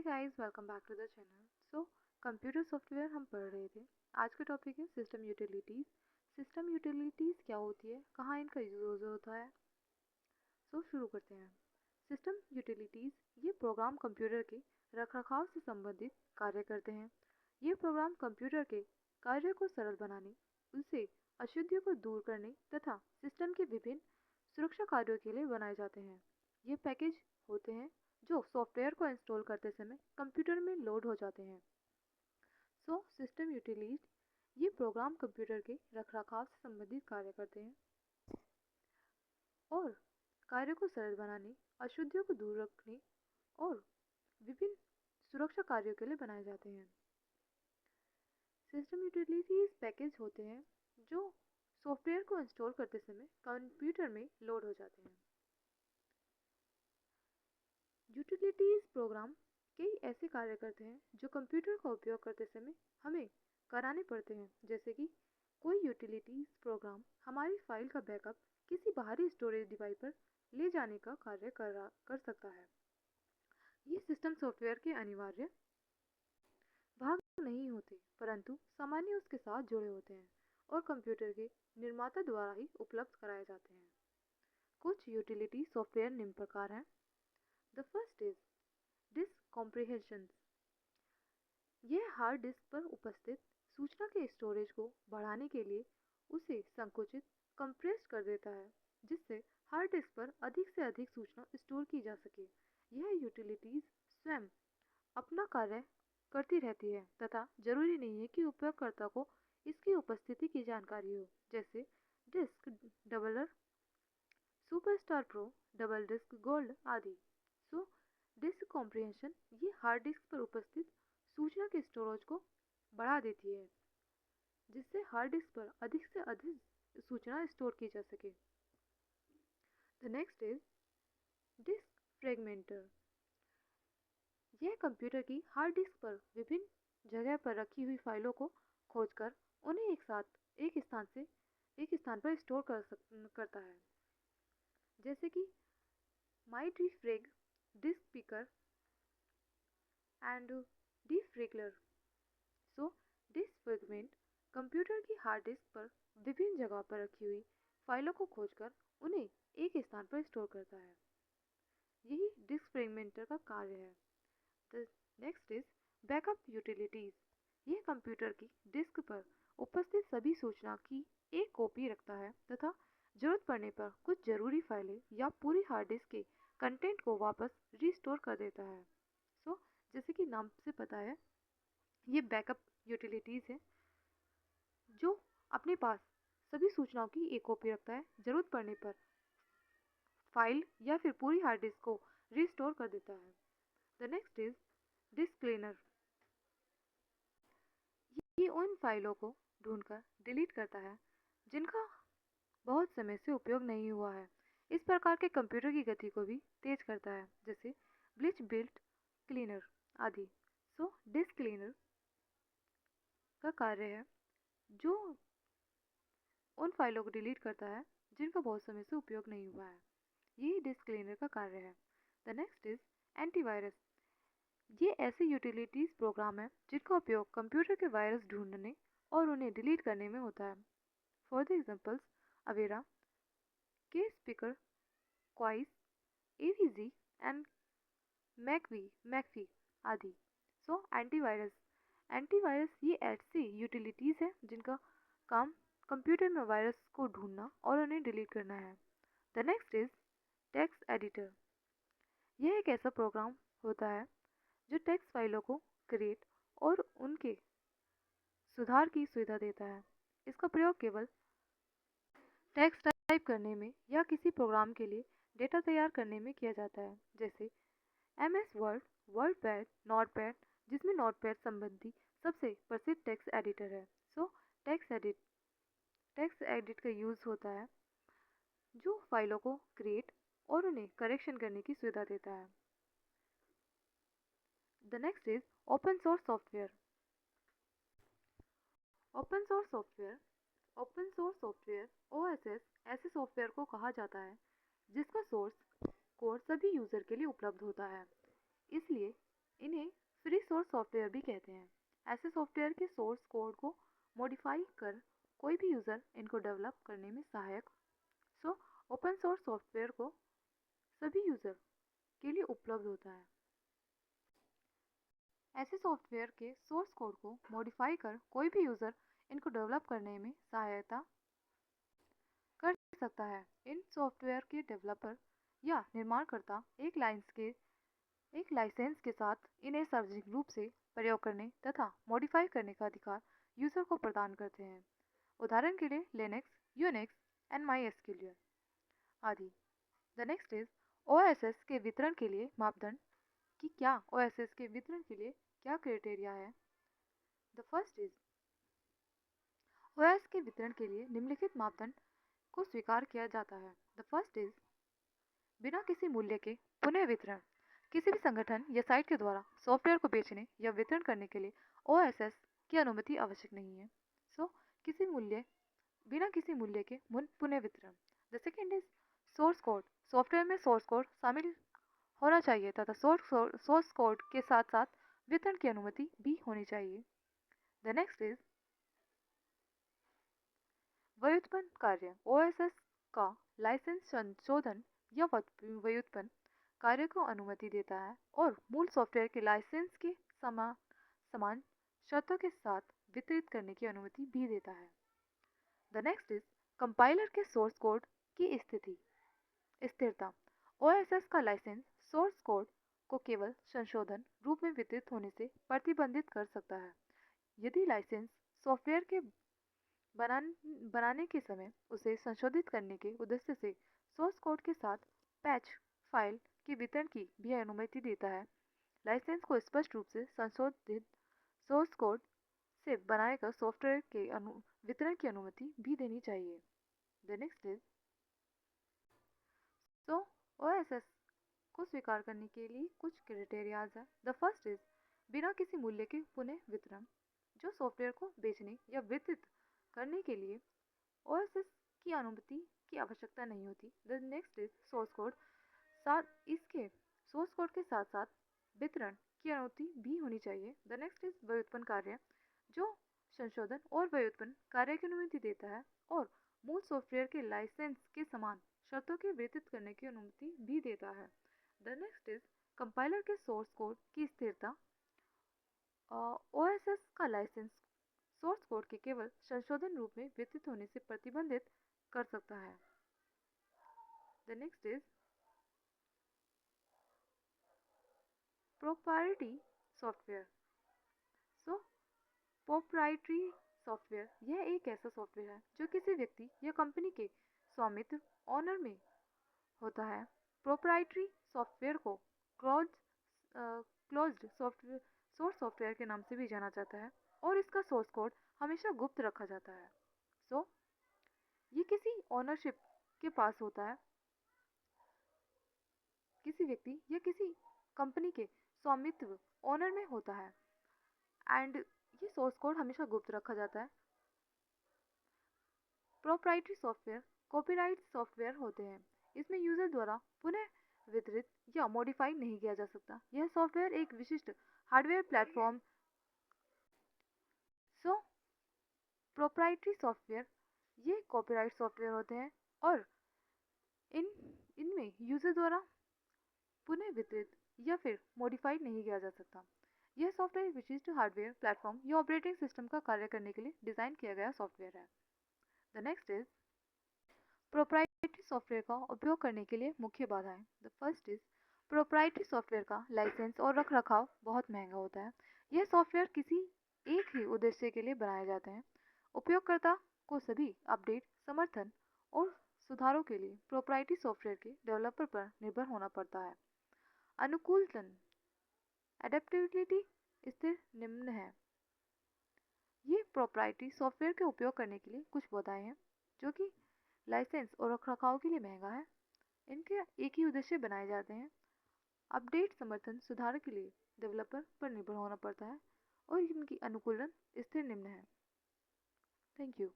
Guys, welcome back to the channel. Computer software हम पढ़ रहे थे। आज का टॉपिक है सिस्टम यूटिलिटीज़। सिस्टम यूटिलिटीज़ क्या होती है, कहाँ इनका यूज़ होता है। शुरू करते हैं। सिस्टम यूटिलिटीज़ ये प्रोग्राम कंप्यूटर के रखरखाव से संबंधित कार्य करते हैं। ये प्रोग्राम कंप्यूटर के कार्य को सरल बनाने, उनसे अशुद्धियों को दूर करने तथा सिस्टम के विभिन्न सुरक्षा कार्यों के लिए बनाए जाते हैं। ये पैकेज होते हैं जो सॉफ्टवेयर को इंस्टॉल करते समय कंप्यूटर में लोड हो जाते हैं। सिस्टम यूटिलिटीज ये प्रोग्राम कंप्यूटर के रखरखाव से संबंधित कार्य करते हैं और कार्य को सरल बनाने, अशुद्धियों को दूर रखने और विभिन्न सुरक्षा कार्यों के लिए बनाए जाते हैं। सिस्टम यूटिलिटीज पैकेज होते हैं जो सॉफ्टवेयर को इंस्टॉल करते समय कंप्यूटर में लोड हो जाते हैं। यूटिलिटीज प्रोग्राम कई ऐसे कार्य करते हैं जो कंप्यूटर का उपयोग करते समय हमें कराने पड़ते हैं, जैसे कि कोई यूटिलिटीज प्रोग्राम हमारी फाइल का बैकअप किसी बाहरी स्टोरेज डिवाइस पर ले जाने का कार्य कर सकता है। ये सिस्टम सॉफ्टवेयर के अनिवार्य भाग नहीं होते, परंतु सामान्य उसके साथ जुड़े होते हैं और कंप्यूटर के निर्माता द्वारा ही उपलब्ध कराए जाते हैं। कुछ यूटिलिटी सॉफ्टवेयर निम्न प्रकार हैं। The first is disk comprehension. यह हार्ड डिस्क पर उपस्थित सूचना के स्टोरेज को बढ़ाने के लिए उसे संकुचित कंप्रेस कर देता है, जिससे हार्ड डिस्क पर अधिक से अधिक सूचना स्टोर की जा सके। यह यूटिलिटीज स्वयं अपना कार्य करती रहती है तथा जरूरी नहीं है कि उपयोगकर्ता को इसकी उपस्थिति की जानकारी हो, जैसे disk doubler, superstar pro, double disk gold आदि। डिस्क कॉम्प्रिहेंशन ये हार्ड डिस्क पर उपस्थित सूचना के स्टोरेज को बढ़ा देती है, जिससे हार्ड डिस्क पर अधिक से अधिक सूचना स्टोर की जा सके। The next is disk fragmenter. यह कंप्यूटर की हार्ड डिस्क पर विभिन्न जगह पर रखी हुई फाइलों को खोजकर उन्हें एक साथ एक स्थान पर स्टोर करता है, जैसे कि my defrag, disk picker and defraggler. Disk fragment computer की हार्ड डिस्क पर विभिन्न जगह पर रखी हुई फाइलों को खोजकर उन्हें एक स्थान पर स्टोर करता है। यही डिस्क फ्रेगमेंटर का कार्य है। The next is backup utilities. यह कंप्यूटर की डिस्क पर उपस्थित सभी सूचना की एक कॉपी रखता है तथा जरूरत पड़ने पर कुछ जरूरी फाइलें या पूरी हार्ड डिस्क के कंटेंट को वापस रिस्टोर कर देता है। जैसे कि नाम से पता है, ये बैकअप यूटिलिटीज है जो अपने पास सभी सूचनाओं की एक कॉपी रखता है, जरूरत पड़ने पर फाइल या फिर पूरी हार्ड डिस्क को रिस्टोर कर देता है। The next is disk cleaner. ये उन फाइलों को ढूंढकर डिलीट करता है जिनका बहुत समय से उपयोग नहीं हुआ है। इस प्रकार के कंप्यूटर की गति को भी तेज करता है, जैसे ब्लिच बिल्ट क्लीनर आदि। डिस्क क्लीनर का कार्य है जो उन फाइलों को डिलीट करता है जिनका बहुत समय से उपयोग नहीं हुआ है। यही डिस्क क्लीनर का कार्य है। The next is antivirus. ये ऐसे यूटिलिटीज प्रोग्राम है जिनका उपयोग कंप्यूटर के वायरस ढूंढने और उन्हें डिलीट करने में होता है। फॉर द एग्जांपल्स, अवेरा, के स्पीकर, क्वाइस, एवीजी एंड मैकफी आदि। एंटीवायरस ये ऐसी यूटिलिटीज है जिनका काम कंप्यूटर में वायरस को ढूंढना और उन्हें डिलीट करना है। The next is text editor. यह एक ऐसा प्रोग्राम होता है जो टेक्स्ट फाइलों को क्रिएट और उनके सुधार की सुविधा देता है। इसका प्रयोग केवल टेक्स्ट टाइप करने में या किसी प्रोग्राम के लिए डेटा तैयार करने में किया जाता है, जैसे MS वर्ड, वर्डपैड, नोटपैड, जिसमें नोटपैड संबंधी सबसे प्रसिद्ध टेक्स्ट एडिटर है। टेक्स्ट एडिट का यूज़ होता है जो फाइलों को क्रिएट और उन्हें करेक्शन करने की सुविधा देता है। The next is open source software. Open source software OSS ऐसे सॉफ्टवेयर को कहा जाता है जिसका सोर्स कोड सभी यूज़र के लिए उपलब्ध होता है। इसलिए इन्हें फ्री सोर्स सॉफ्टवेयर भी कहते हैं। ऐसे सॉफ्टवेयर के सोर्स कोड को मॉडिफाई कर कोई भी यूज़र इनको डेवलप करने में सहायक। ओपन सोर्स सॉफ्टवेयर को सभी यूज़र के लिए उपलब्ध होता है। ऐसे सॉफ्टवेयर के सोर्स कोड को मॉडिफाई कर कोई भी यूज़र इनको डेवलप करने में सहायता कर सकता है। इन सॉफ्टवेयर के डेवलपर या निर्माणकर्ता एक लाइसेंस के साथ इन्हें सार्वजनिक रूप से प्रयोग करने तथा मॉडिफाई करने का अधिकार यूज़र को प्रदान करते हैं। उदाहरण के लिए लिनक्स, यूनिक्स एंड MySQL आदि। द नेक्स्ट इज OSS के वितरण के लिए मापदंड कि क्या OSS के वितरण के लिए क्या क्राइटेरिया है। द फर्स्ट इज OS के वितरण के लिए निम्नलिखित मापदंड को स्वीकार किया जाता है। द फर्स्ट इज बिना किसी मूल्य के पुनः वितरण। किसी भी संगठन या साइट के द्वारा सॉफ्टवेयर को बेचने या वितरण करने के लिए OSS की अनुमति आवश्यक नहीं है। बिना किसी मूल्य के पुनः वितरण। The second is source code. Software में सोर्स कोड शामिल होना चाहिए तथा सोर्स कोड के साथ साथ वितरण की अनुमति भी होनी चाहिए। द नेक्स्ट इज व्युत्पन्न कार्य। OSS का लाइसेंस संशोधन या व्युत्पन्न कार्य को अनुमति देता है और मूल सॉफ्टवेयर के लाइसेंस के समान शर्तों के साथ वितरित करने की अनुमति भी देता है। द नेक्स्ट इज कंपाइलर के सोर्स कोड की स्थिरता। OSS का लाइसेंस सोर्स कोड को केवल संशोधन रूप में वितरित होने से प्रतिबंधित कर सकता है। यदि लाइसेंस सॉफ्टवेयर के बनाने के समय उसे संशोधित करने के उद्देश्य से सोर्स कोड के साथ पैच फाइल के वितरण की भी अनुमति देता है, लाइसेंस को स्पष्ट रूप से संशोधित सोर्स कोड से बनाए गए सॉफ्टवेयर के वितरण की अनुमति भी देनी चाहिए। द नेक्स्ट इज OSS को स्वीकार करने के लिए कुछ क्राइटेरियाज है। द फर्स्ट इज बिना किसी मूल्य के पुनः वितरण। जो सॉफ्टवेयर को बेचने या वितरित करने के लिए OSS की अनुमति की आवश्यकता नहीं होती। The next is source code. इसके सोर्स कोड के साथ साथ वितरण की अनुमति भी होनी चाहिए। द नेक्स्ट इज व्युत्पन्न कार्य, जो संशोधन और व्युत्पन्न कार्य की अनुमति देता है और मूल सॉफ्टवेयर के लाइसेंस के समान शर्तों के वितरित करने की अनुमति भी देता है। द नेक्स्ट इज कंपाइलर के सोर्स कोड की स्थिरता। OSS का लाइसेंस सोर्स कोड के केवल संशोधन रूप में वितरित होने से प्रतिबंधित कर सकता है। The next is proprietary software. Proprietary software यह एक ऐसा सॉफ्टवेयर है जो किसी व्यक्ति या कंपनी के स्वामित्व ऑनर में होता है। प्रोप्राइटरी सॉफ्टवेयर को क्लोज्ड सोर्स सॉफ्टवेयर के नाम से भी जाना जाता है और इसका सोर्स कोड हमेशा गुप्त रखा जाता है। ये किसी ओनरशिप के पास होता है, किसी व्यक्ति या किसी कंपनी के स्वामित्व ऑनर में होता है एंड ये सोर्स कोड हमेशा गुप्त रखा जाता है। प्रोप्राइटरी सॉफ्टवेयर कॉपीराइट सॉफ्टवेयर होते हैं। इसमें यूजर द्वारा पुनः वितरित या मॉडिफाई नहीं किया जा सकता। यह सॉफ्टवेयर एक विशिष्ट हार्डवेयर प्लेटफॉर्म। प्रोप्राइटरी सॉफ्टवेयर ये कॉपीराइट सॉफ्टवेयर होते हैं और इनमें यूजर द्वारा पुनः वितरित या फिर मॉडिफाई नहीं किया जा सकता। यह सॉफ्टवेयर एक विशिष्ट हार्डवेयर प्लेटफॉर्म या ऑपरेटिंग सिस्टम का कार्य करने के लिए डिज़ाइन किया गया सॉफ्टवेयर है। The next is proprietary software का उपयोग करने के लिए मुख्य बाधाएं। The first is proprietary software का लाइसेंस और रखरखाव बहुत महंगा होता है। यह सॉफ्टवेयर किसी एक ही उद्देश्य के लिए बनाए जाते हैं। उपयोगकर्ता को सभी अपडेट, समर्थन और सुधारों के लिए प्रोप्राइटरी सॉफ्टवेयर के डेवलपर पर निर्भर होना पड़ता है। अनुकूलन एडेप्टेबिलिटी स्थिर निम्न है। ये प्रोप्राइटरी सॉफ्टवेयर के उपयोग करने के लिए कुछ बाधाएं हैं जो कि लाइसेंस और रखरखाव के लिए महंगा है। इनके एक ही उद्देश्य बनाए जाते हैं। अपडेट, समर्थन, सुधार के लिए डेवलपर पर निर्भर होना पड़ता है और इनकी अनुकूलन स्थिर निम्न है। Thank you.